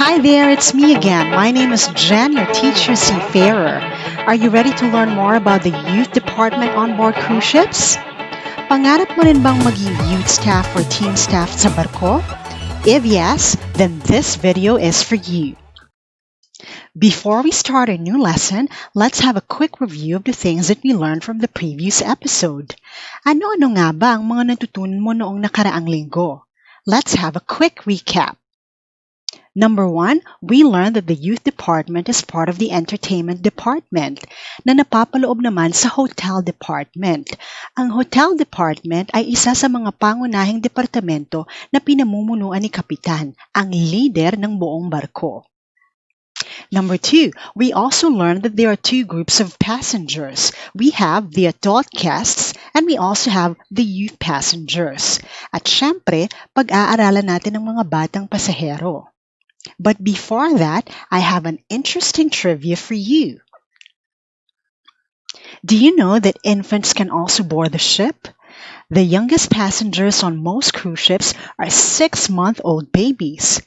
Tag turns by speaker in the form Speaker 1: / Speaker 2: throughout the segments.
Speaker 1: Hi there, it's me again. My name is Jen, your teacher seafarer. Are you ready to learn more about the youth department on board cruise ships? Pangarap mo rin bang maging youth staff or team staff sa barko? If yes, then this video is for you. Before we start a new lesson, let's have a quick review of the things that we learned from the previous episode. Ano-ano nga ba ang mga natutunan mo noong nakaraang linggo? Let's have a quick recap. Number 1, we learned that the youth department is part of the entertainment department na napapaloob naman sa hotel department. Ang hotel department ay isa sa mga pangunahing departamento na pinamumunuan ni Kapitan, ang leader ng buong barko. Number 2, we also learned that there are two groups of passengers. We have the adult guests and we also have the youth passengers. At syempre, pag-aaralan natin ang mga batang pasahero. But before that, I have an interesting trivia for you. Do you know that infants can also board the ship? The youngest passengers on most cruise ships are 6-month-old babies.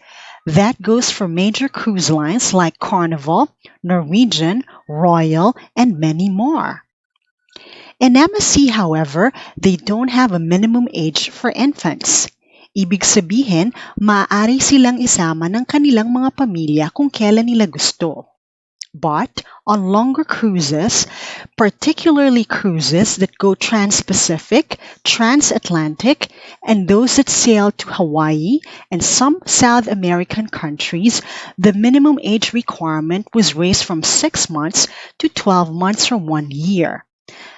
Speaker 1: That goes for major cruise lines like Carnival, Norwegian, Royal, and many more. In MSC, however, they don't have a minimum age for infants. Ibig sabihin, maaari silang isama ng kanilang mga pamilya kung kailan nila gusto. But on longer cruises, particularly cruises that go trans-Pacific, transatlantic, and those that sail to Hawaii and some South American countries, the minimum age requirement was raised from 6 months to 12 months or 1 year.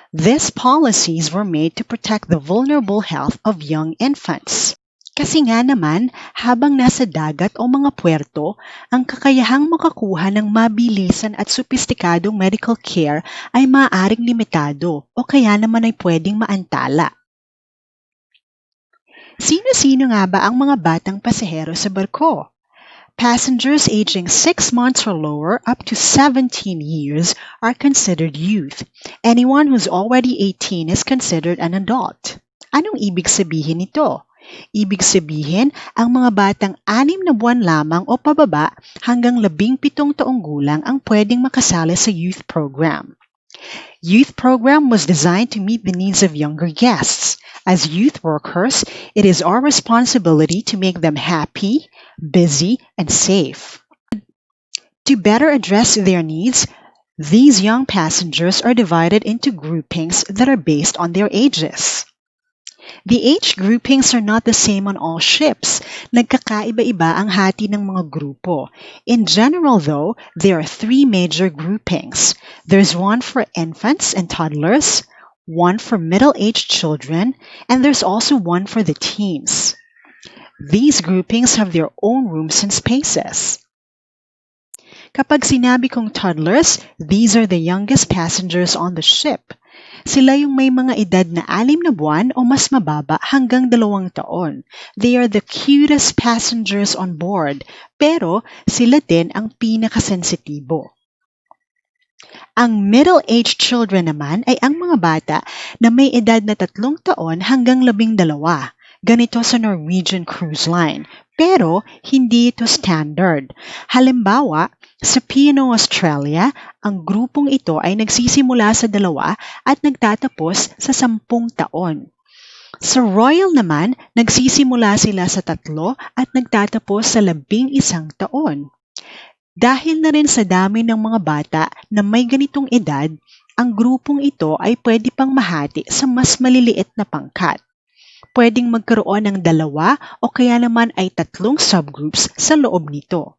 Speaker 1: These policies were made to protect the vulnerable health of young infants. Kasi nga naman, habang nasa dagat o mga puerto, ang kakayahang makakuha ng mabilisan at sopistikadong medical care ay maaaring limitado o kaya naman ay pwedeng maantala. Sino-sino nga ba ang mga batang pasahero sa barko? Passengers aging 6 months or lower up to 17 years are considered youth. Anyone who's already 18 is considered an adult. Anong ibig sabihin nito? Ibig sabihin, ang mga batang 6 na buwan lamang o pababa hanggang 17 taong gulang ang pwedeng makasali sa youth program. Youth program was designed to meet the needs of younger guests. As youth workers, it is our responsibility to make them happy, busy, and safe. To better address their needs, these young passengers are divided into groupings that are based on their ages. The age groupings are not the same on all ships. Nagkakaiba-iba ang hati ng mga grupo. In general, though, there are 3 major groupings. There's one for infants and toddlers, one for middle-aged children, and there's also one for the teens. These groupings have their own rooms and spaces. Kapag sinabi kong toddlers, these are the youngest passengers on the ship. Sila yung may mga edad na 6 na buwan o mas mababa hanggang 2 taon. They are the cutest passengers on board, pero sila din ang pinakasensitibo. Ang middle-aged children naman ay ang mga bata na may edad na 3 taon hanggang 12. Ganito sa Norwegian Cruise Line, pero hindi ito standard. Halimbawa, sa P&O Australia, ang grupong ito ay nagsisimula sa 2 at nagtatapos sa 10 taon. Sa Royal naman, nagsisimula sila sa 3 at nagtatapos sa 11 taon. Dahil na rin sa dami ng mga bata na may ganitong edad, ang grupong ito ay pwede pang mahati sa mas maliliit na pangkat. Pwedeng magkaroon ng 2 o kaya naman ay 3 subgroups sa loob nito.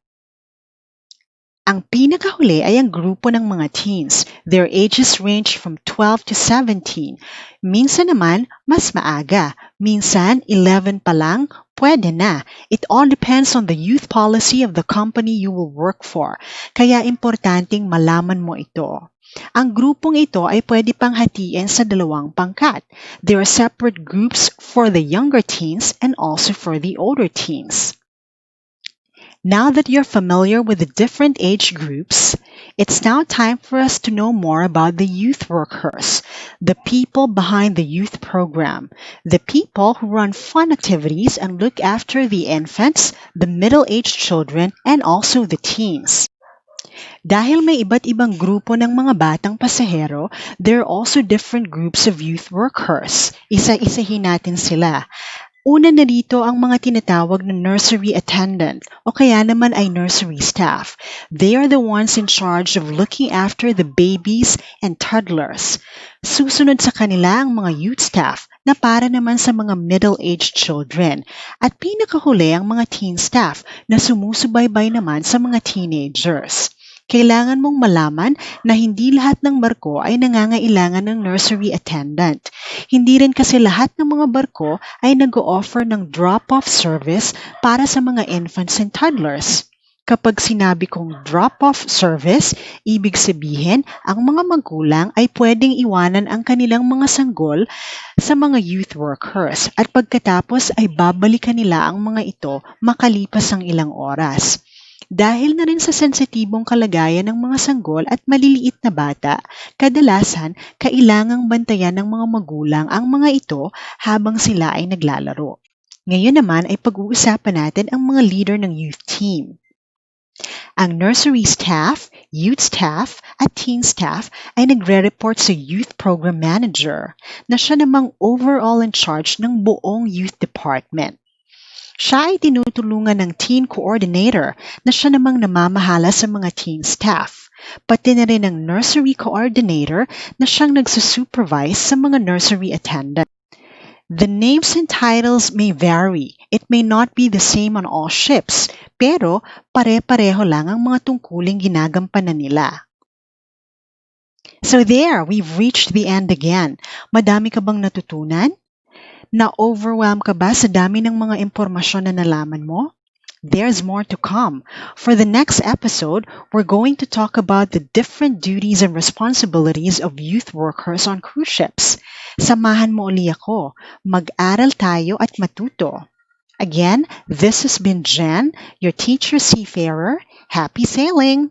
Speaker 1: Ang pinakahuli ay ang grupo ng mga teens. Their ages range from 12 to 17. Minsan naman, mas maaga. Minsan, 11 pa lang, pwede na. It all depends on the youth policy of the company you will work for. Kaya importanteng malaman mo ito. Ang grupong ito ay pwede pang hatiin sa 2 pangkat. There are separate groups for the younger teens and also for the older teens. Now that you're familiar with the different age groups, it's now time for us to know more about the youth workers, the people behind the youth program, the people who run fun activities and look after the infants, the middle-aged children, and also the teens. Dahil may iba't ibang grupo ng mga batang pasahero, there are also different groups of youth workers. Isa-isahin natin sila. Una na dito ang mga tinatawag na nursery attendant o kaya naman ay nursery staff. They are the ones in charge of looking after the babies and toddlers. Susunod sa kanila ang mga youth staff na para naman sa mga middle-aged children. At pinakahuli ang mga teen staff na sumusubaybay naman sa mga teenagers. Kailangan mong malaman na hindi lahat ng barko ay nangangailangan ng nursery attendant. Hindi rin kasi lahat ng mga barko ay nag-o-offer ng drop-off service para sa mga infants and toddlers. Kapag sinabi kong drop-off service, ibig sabihin ang mga magulang ay pwedeng iwanan ang kanilang mga sanggol sa mga youth workers at pagkatapos ay babalikan nila ang mga ito makalipas ang ilang oras. Dahil na rin sa sensitibong kalagayan ng mga sanggol at maliliit na bata, kadalasan kailangang bantayan ng mga magulang ang mga ito habang sila ay naglalaro. Ngayon naman ay pag-uusapan natin ang mga leader ng youth team. Ang nursery staff, youth staff, at teen staff ay nagre-report sa youth program manager na siya namang overall in charge ng buong youth department. Siya ay tinutulungan ng teen coordinator na siya namang namamahala sa mga teen staff, pati na rin ang nursery coordinator na siyang nagsusupervise sa mga nursery attendant. The names and titles may vary. It may not be the same on all ships, pero pare-pareho lang ang mga tungkuling ginagampanan nila. So there, we've reached the end again. Madami ka bang natutunan? Na-overwhelm ka ba sa dami ng mga impormasyon na nalaman mo? There's more to come. For the next episode, we're going to talk about the different duties and responsibilities of youth workers on cruise ships. Samahan mo uli ako. Mag-aral tayo at matuto. Again, this has been Jen, your teacher seafarer. Happy sailing!